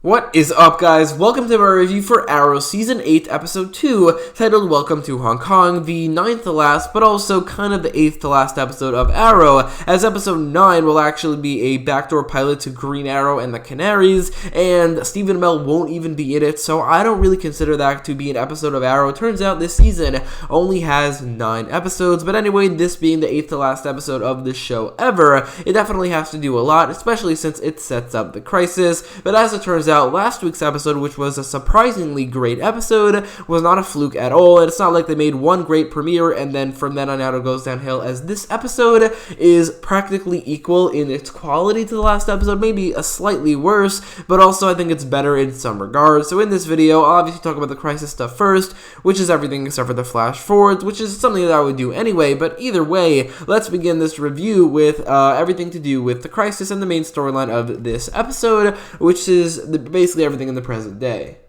What is up, guys? Welcome to my review for Arrow Season 8, Episode 2, titled Welcome to Hong Kong, the 9th to last, but also kind of the 8th to last episode of Arrow, as Episode 9 will actually be a backdoor pilot to Green Arrow and the Canaries, and Stephen Amell won't even be in it, so I don't really consider that to be an episode of Arrow. Turns out this season only has 9 episodes, but anyway, this being the 8th to last episode of this show ever, it definitely has to do a lot, especially since it sets up the crisis, but as it turns out, last week's episode, which was a surprisingly great episode, was not a fluke at all, and it's not like they made one great premiere and then from then on out it goes downhill, as this episode is practically equal in its quality to the last episode, maybe a slightly worse, but also I think it's better in some regards. So in this video, I'll obviously talk about the crisis stuff first, which is everything except for the flash forwards, which is something that I would do anyway, but either way, let's begin this review with everything to do with the crisis and the main storyline of this episode, which is basically everything in the present day.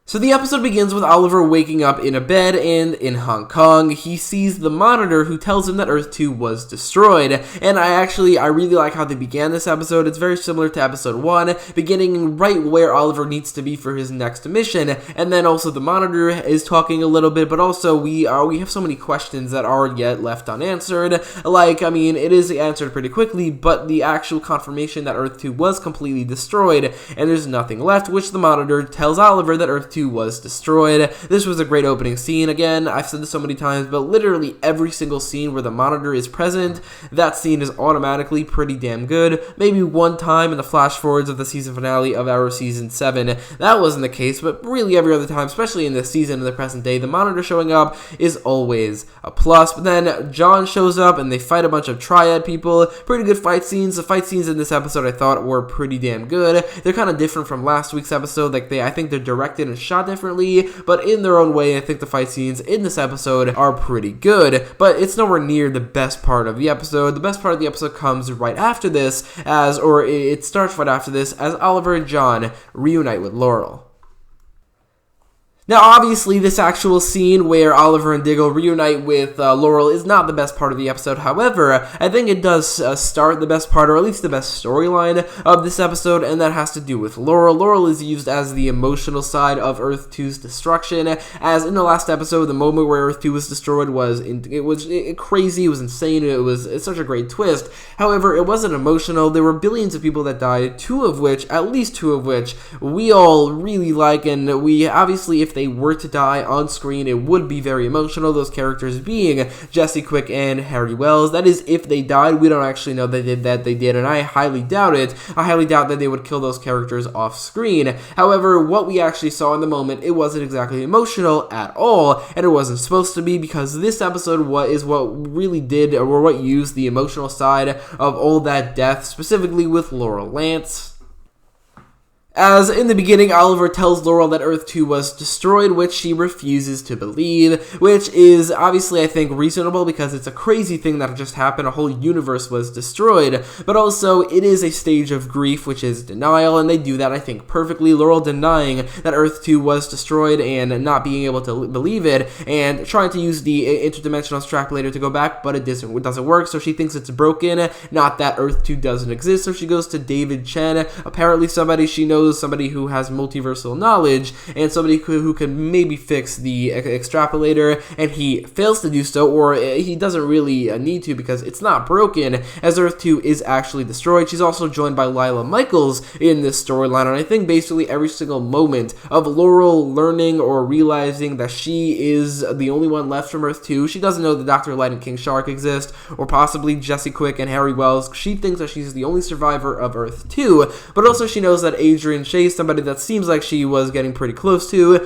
So the episode begins with Oliver waking up in a bed, and in Hong Kong, he sees the Monitor who tells him that Earth 2 was destroyed, and I really like how they began this episode. It's very similar to episode 1, beginning right where Oliver needs to be for his next mission, and then also the Monitor is talking a little bit, but also we have so many questions that are yet left unanswered. It is answered pretty quickly, but the actual confirmation that Earth 2 was completely destroyed, and there's nothing left, which the Monitor tells Oliver that Earth 2 was destroyed. This was a great opening scene. Again, I've said this so many times, but literally every single scene where the Monitor is present, that scene is automatically pretty damn good. Maybe one time in the flash forwards of the season finale of Arrow Season 7, that wasn't the case, but really every other time, especially in this season in the present day, the Monitor showing up is always a plus. But then John shows up and they fight a bunch of Triad people. Pretty good fight scenes. The fight scenes in this episode I thought were pretty damn good. They're kind of different from last week's episode. I think they're directed and shot differently, but in their own way, I think the fight scenes in this episode are pretty good, but it's nowhere near the best part of the episode. The best part of the episode comes right after this, it starts right after this, as Oliver and John reunite with Laurel. Now, obviously, this actual scene where Oliver and Diggle reunite with Laurel is not the best part of the episode. However, I think it does start the best part, or at least the best storyline of this episode, and that has to do with Laurel. Laurel is used as the emotional side of Earth 2's destruction, as in the last episode, the moment where Earth 2 was destroyed was crazy, it was insane, it's such a great twist. However, it wasn't emotional. There were billions of people that died, at least two of which, we all really like, and we obviously, if they were to die on screen, it would be very emotional, those characters being Jesse Quick and Harry Wells. That is, if they died. We don't actually know they did, and I highly doubt it. I highly doubt that they would kill those characters off screen. However, what we actually saw in the moment, it wasn't exactly emotional at all, and it wasn't supposed to be, because this episode is what really did, or what used the emotional side of all that death, specifically with Laurel Lance. As in the beginning, Oliver tells Laurel that Earth 2 was destroyed, which she refuses to believe, which is obviously, I think, reasonable because it's a crazy thing that just happened. A whole universe was destroyed, but also it is a stage of grief, which is denial, and they do that, I think, perfectly. Laurel denying that Earth 2 was destroyed and not being able to believe it, and trying to use the interdimensional extrapolator to go back, but it doesn't work, so she thinks it's broken, not that Earth 2 doesn't exist, so she goes to David Chen, apparently somebody she knows, somebody who has multiversal knowledge, and somebody who can maybe fix the extrapolator, and he fails to do so, or he doesn't really need to because it's not broken, as Earth 2 is actually destroyed. She's also joined by Lila Michaels in this storyline, and I think basically every single moment of Laurel learning or realizing that she is the only one left from Earth 2, she doesn't know that Dr. Light and King Shark exist, or possibly Jesse Quick and Harry Wells. She thinks that she's the only survivor of Earth 2, but also she knows that Adrian Chase, somebody that seems like she was getting pretty close to,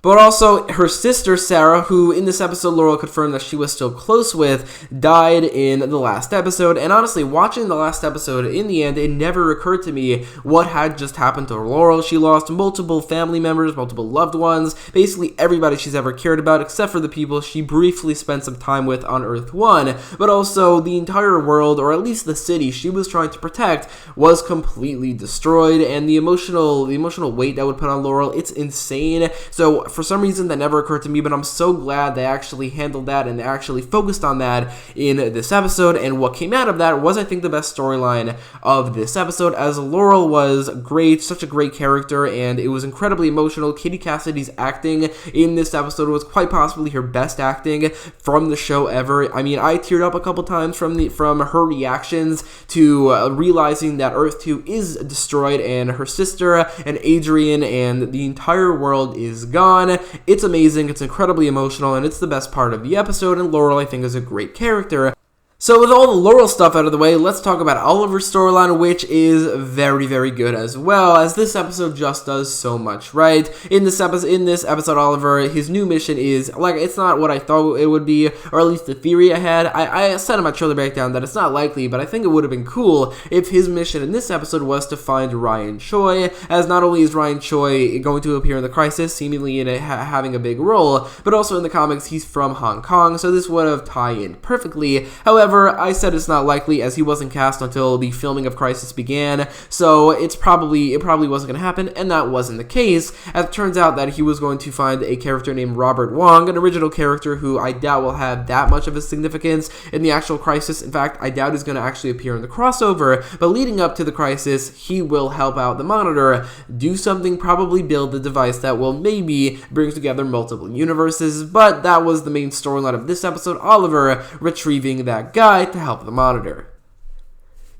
but also her sister Sarah, who in this episode Laurel confirmed that she was still close with, died in the last episode. And honestly, watching the last episode, in the end, it never occurred to me what had just happened to Laurel. She lost multiple family members, multiple loved ones, basically everybody she's ever cared about, except for the people she briefly spent some time with on Earth 1. But also the entire world, or at least the city she was trying to protect, was completely destroyed, and the emotional weight that would put on Laurel, it's insane. So for some reason that never occurred to me, but I'm so glad they actually handled that and they actually focused on that in this episode. And what came out of that was, I think, the best storyline of this episode, as Laurel was great, such a great character, and it was incredibly emotional. Katie Cassidy's acting in this episode was quite possibly her best acting from the show ever. I mean, I teared up a couple times from her reactions to realizing that Earth 2 is destroyed and her sister and Adrian and the entire world is gone. It's amazing, it's incredibly emotional, and it's the best part of the episode, and Laurel, I think, is a great character. So with all the Laurel stuff out of the way, let's talk about Oliver's storyline, which is very, very good as well, as this episode just does so much right. In this episode, Oliver, his new mission is, like, it's not what I thought it would be, or at least the theory I had. I said in my trailer breakdown that it's not likely, but I think it would have been cool if his mission in this episode was to find Ryan Choi, as not only is Ryan Choi going to appear in the Crisis, seemingly in having a big role, but also in the comics, he's from Hong Kong, so this would have tied in perfectly. However, I said it's not likely, as he wasn't cast until the filming of Crisis began, so it probably wasn't going to happen, and that wasn't the case, as it turns out that he was going to find a character named Robert Wong, an original character who I doubt will have that much of a significance in the actual Crisis. In fact, I doubt he's going to actually appear in the crossover, but leading up to the Crisis, he will help out the Monitor, do something, probably build the device that will maybe bring together multiple universes, but that was the main storyline of this episode, Oliver retrieving that guy to help the Monitor.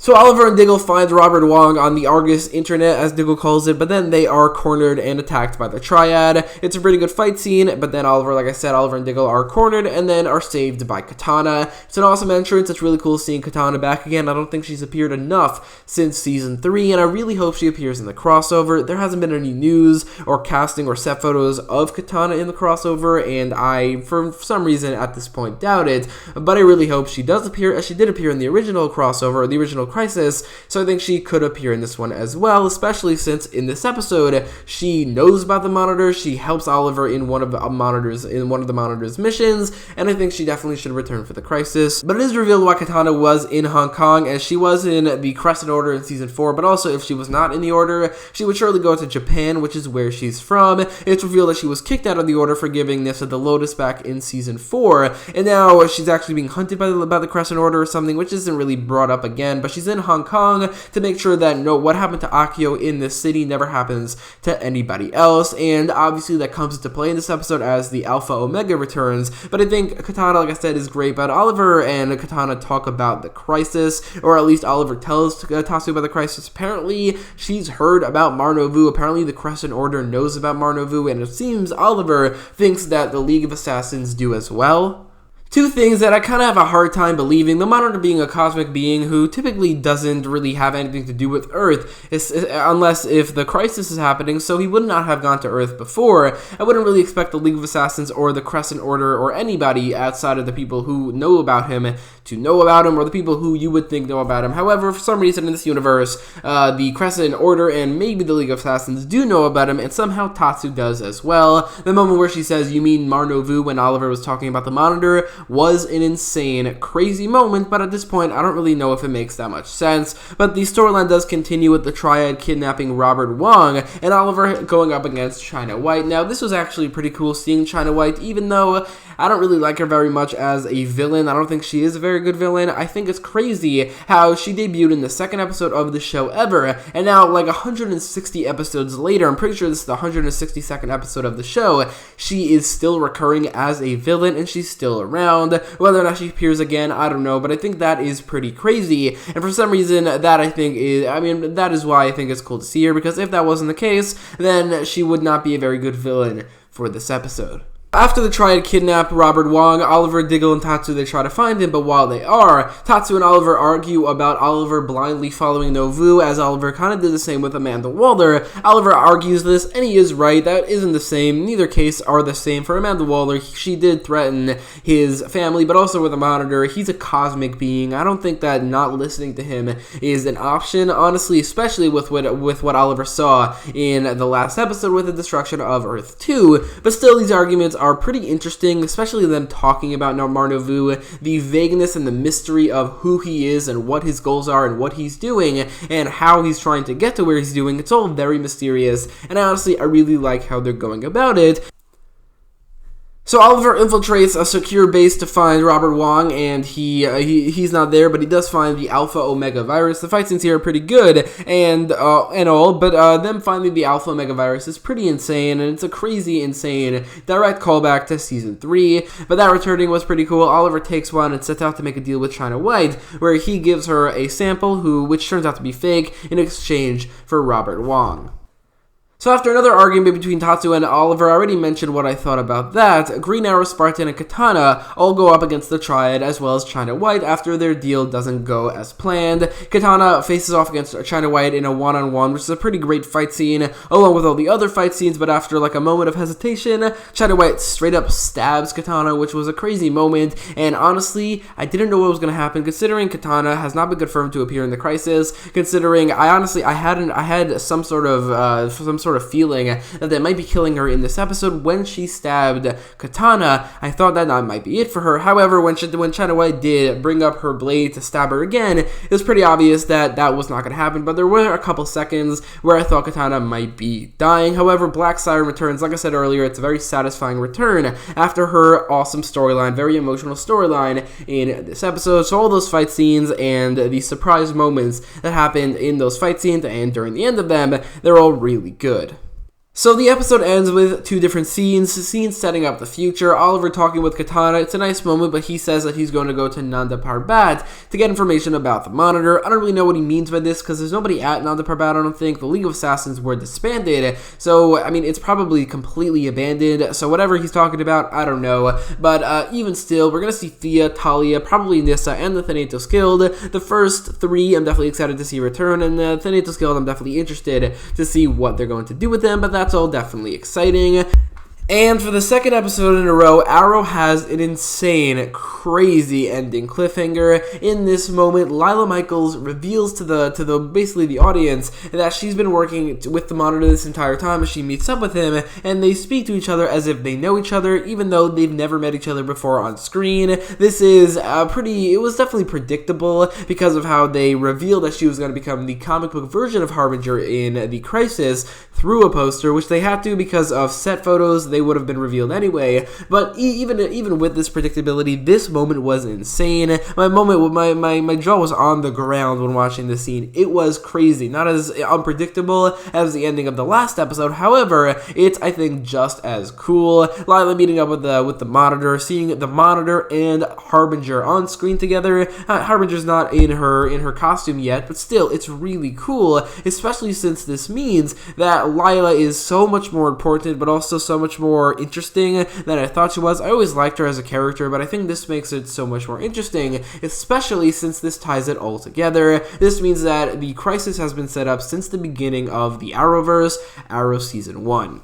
So Oliver and Diggle find Robert Wong on the Argus internet, as Diggle calls it, but then they are cornered and attacked by the Triad. It's a pretty good fight scene, but then Oliver and Diggle are cornered and then are saved by Katana. It's an awesome entrance. It's really cool seeing Katana back again. I don't think she's appeared enough since Season 3, and I really hope she appears in the crossover. There hasn't been any news or casting or set photos of Katana in the crossover, and I, for some reason, at this point, doubt it, but I really hope she does appear, as she did appear in the original crossover, or the original Crisis, so I think she could appear in this one as well, especially since in this episode she knows about the Monitor, she helps Oliver in one of the Monitor's missions, and I think she definitely should return for the Crisis. But it is revealed why Katana was in Hong Kong, as she was in the Crescent Order in Season 4, but also if she was not in the Order, she would surely go to Japan, which is where she's from. It's revealed that she was kicked out of the Order for giving Nissa the Lotus back in Season 4, and now she's actually being hunted by the Crescent Order or something, which isn't really brought up again, but she's in Hong Kong to make sure that what happened to Akio in this city never happens to anybody else, and obviously that comes into play in this episode as the Alpha Omega returns. But I think Katana, like I said, is great, but Oliver and Katana talk about the Crisis, or at least Oliver tells Tatsu about the Crisis. Apparently she's heard about Marnovu, apparently the Crescent Order knows about Marnovu, and it seems Oliver thinks that the League of Assassins do as well. Two things that I kind of have a hard time believing. The Monitor being a cosmic being who typically doesn't really have anything to do with Earth, unless if the Crisis is happening, so he would not have gone to Earth before. I wouldn't really expect the League of Assassins or the Crescent Order or anybody outside of the people who know about him to know about him, or the people who you would think know about him. However, for some reason in this universe, the Crescent Order and maybe the League of Assassins do know about him, and somehow Tatsu does as well. The moment where she says, "You mean Marnovu," when Oliver was talking about the Monitor, was an insane, crazy moment, but at this point, I don't really know if it makes that much sense. But the storyline does continue with the Triad kidnapping Robert Wong, and Oliver going up against China White. Now, this was actually pretty cool seeing China White, even though I don't really like her very much as a villain. I don't think she is a very good villain. I think it's crazy how she debuted in the second episode of the show ever, and now, like 160 episodes later, I'm pretty sure this is the 162nd episode of the show, she is still recurring as a villain, and she's still around. Whether or not she appears again, I don't know, but I think that is pretty crazy, and for some reason, that I think is, that is why I think it's cool to see her, because if that wasn't the case, then she would not be a very good villain for this episode. After the Triad kidnap Robert Wong, Oliver, Diggle, and Tatsu, they try to find him, but while they are, Tatsu and Oliver argue about Oliver blindly following Novu, as Oliver kind of did the same with Amanda Waller. Oliver argues this, and he is right, that isn't the same. Neither case are the same. For Amanda Waller, she did threaten his family, but also with a Monitor, he's a cosmic being. I don't think that not listening to him is an option, honestly, especially with what Oliver saw in the last episode with the destruction of Earth 2, but still, these arguments are pretty interesting, especially them talking about Marnovu, the vagueness and the mystery of who he is and what his goals are and what he's doing and how he's trying to get to where he's doing. It's all very mysterious, and honestly, I really like how they're going about it. So Oliver infiltrates a secure base to find Robert Wong, and he's not there, but he does find the Alpha Omega virus. The fight scenes here are pretty good and all, but them finding the Alpha Omega virus is pretty insane, and it's a crazy, insane direct callback to Season 3. But that returning was pretty cool. Oliver takes one and sets out to make a deal with China White, where he gives her a sample, which turns out to be fake, in exchange for Robert Wong. So after another argument between Tatsu and Oliver, I already mentioned what I thought about that. Green Arrow, Spartan, and Katana all go up against the Triad as well as China White after their deal doesn't go as planned. Katana faces off against China White in a one-on-one, which is a pretty great fight scene, along with all the other fight scenes, but after like a moment of hesitation, China White straight up stabs Katana, which was a crazy moment, and honestly, I didn't know what was going to happen, considering Katana has not been confirmed to appear in the Crisis, considering I had some sort of feeling that they might be killing her in this episode. When she stabbed Katana, I thought that might be it for her. However, when China White did bring up her blade to stab her again, it was pretty obvious that that was not going to happen, but there were a couple seconds where I thought Katana might be dying. However, Black Siren returns. Like I said earlier, it's a very satisfying return after her awesome storyline, very emotional storyline in this episode. So all those fight scenes and the surprise moments that happened in those fight scenes and during the end of them, they're all really good. So the episode ends with two different scenes setting up the future. Oliver talking with Katana. It's a nice moment, but he says that he's going to go to Nanda Parbat to get information about the Monitor. I don't really know what he means by this because there's nobody at Nanda Parbat, I don't think. The League of Assassins were disbanded, so, I mean, it's probably completely abandoned. So whatever he's talking about, I don't know. But even still, we're going to see Thea, Talia, probably Nissa, and the Thanatos Guild. The first three I'm definitely excited to see return, and the Thanatos Guild I'm definitely interested to see what they're going to do with them, but that's all definitely exciting. And for the second episode in a row, Arrow has an insane, crazy ending cliffhanger. In this moment, Lila Michaels reveals to basically the audience that she's been working with the Monitor this entire time as she meets up with him, and they speak to each other as if they know each other, even though they've never met each other before on screen. This is it was definitely predictable because of how they revealed that she was going to become the comic book version of Harbinger in the Crisis through a poster, which they had to because of set photos. They would have been revealed anyway, but even with this predictability, this moment was insane. My jaw was on the ground when watching this scene. It was crazy, not as unpredictable as the ending of the last episode. However, it's, I think, just as cool. Lila meeting up with the Monitor, seeing the Monitor and Harbinger on screen together. Harbinger's not in her costume yet, but still, it's really cool, especially since this means that Lila is so much more important, but also so much more interesting than I thought she was. I always liked her as a character, but I think this makes it so much more interesting, especially since this ties it all together. This means that the Crisis has been set up since the beginning of the Arrowverse, Arrow Season 1.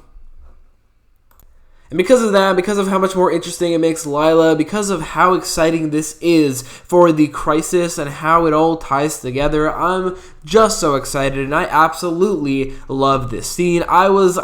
And because of that, because of how much more interesting it makes Lila, because of how exciting this is for the Crisis and how it all ties together, I'm just so excited, and I absolutely love this scene. I was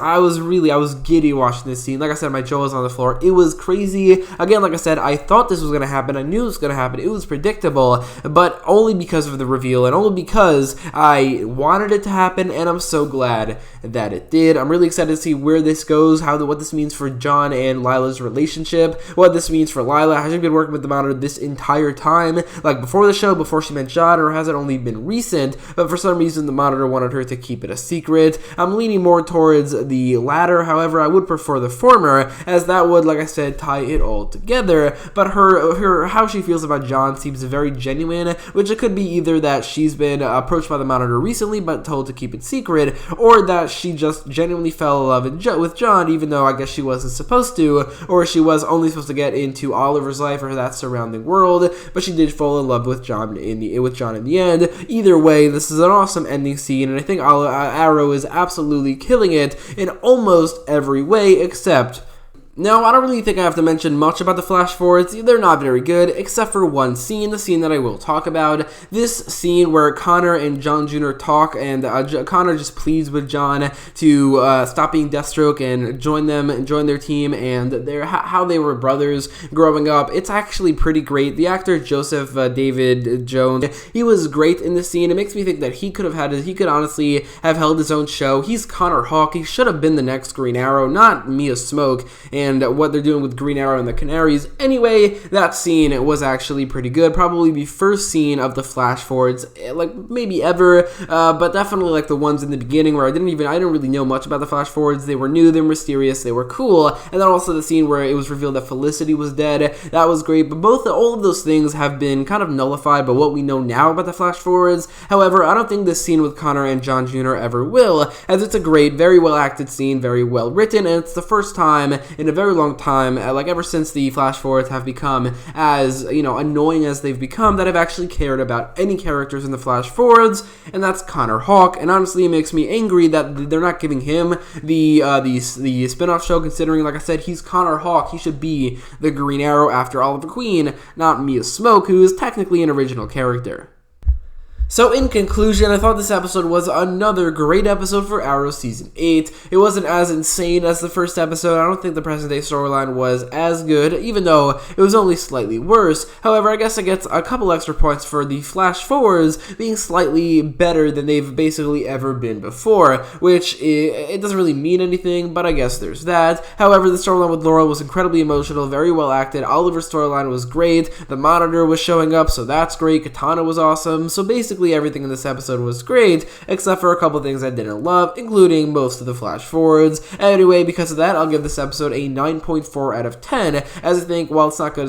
giddy watching this scene. Like I said, my jaw was on the floor. It was crazy. Again, like I said, I thought this was going to happen. I knew it was going to happen. It was predictable, but only because of the reveal and only because I wanted it to happen, and I'm so glad that it did. I'm really excited to see where this goes, what this means for John and Lila's relationship, what this means for Lila. Has she been working with the Monitor this entire time, like before the show, before she met John, or has it only been recent? But for some reason, the Monitor wanted her to keep it a secret. I'm leaning more towards the latter. However, I would prefer the former, as that would, like I said, tie it all together. But her how she feels about John seems very genuine, which it could be either that she's been approached by the Monitor recently but told to keep it secret, or that she just genuinely fell in love with John, even though I guess she wasn't supposed to, or she was only supposed to get into Oliver's life or that surrounding world, but she did fall in love with John in the end. Either way, this is an awesome ending scene, and I think Arrow is absolutely killing it in almost every way except Now, I don't really think I have to mention much about the flash forwards. They're not very good, except for one scene, the scene that I will talk about. This scene where Connor and John Jr. talk, and Connor just pleads with John to stop being Deathstroke and join their team, and how they were brothers growing up. It's actually pretty great. The actor Joseph David Jones, he was great in this scene. It makes me think that he could honestly have held his own show. He's Connor Hawke. He should have been the next Green Arrow, not Mia Smoke. And and what they're doing with Green Arrow and the Canaries. Anyway, that scene was actually pretty good. Probably the first scene of the flash forwards, like maybe ever, but definitely like the ones in the beginning where I didn't really know much about the flash forwards. They were new, they were mysterious, they were cool. And then also the scene where it was revealed that Felicity was dead. That was great, but all of those things have been kind of nullified by what we know now about the flash forwards. However, I don't think this scene with Connor and John Jr. ever will, as it's a great, very well acted scene, very well written, and it's the first time in a very long time, like ever since the flash forwards have become as, annoying as they've become, that I've actually cared about any characters in the flash forwards, and that's Connor Hawke. And honestly, it makes me angry that they're not giving him the spin-off show, considering, like I said, he's Connor Hawke. He should be the Green Arrow after Oliver Queen, not Mia Smoke, who is technically an original character. So in conclusion, I thought this episode was another great episode for Arrow Season 8. It wasn't as insane as the first episode. I don't think the present day storyline was as good, even though it was only slightly worse. However, I guess I get a couple extra points for the flash forwards being slightly better than they've basically ever been before, which it doesn't really mean anything, but I guess there's that. However, the storyline with Laurel was incredibly emotional, very well acted. Oliver's storyline was great. The Monitor was showing up, so that's great. Katana was awesome. So basically, everything in this episode was great, except for a couple things I didn't love, including most of the flash forwards. Anyway, because of that, I'll give this episode a 9.4 out of 10, as I think, while it's not as good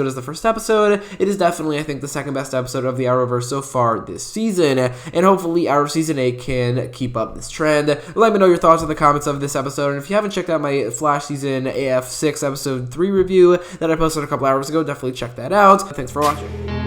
as the first episode, it is definitely, I think, the second best episode of the Arrowverse so far this season, and hopefully Arrow Season 8 can keep up this trend. Let me know your thoughts in the comments of this episode, and if you haven't checked out my Flash Season AF6 Episode 3 review that I posted a couple hours ago, definitely check that out. Thanks for watching.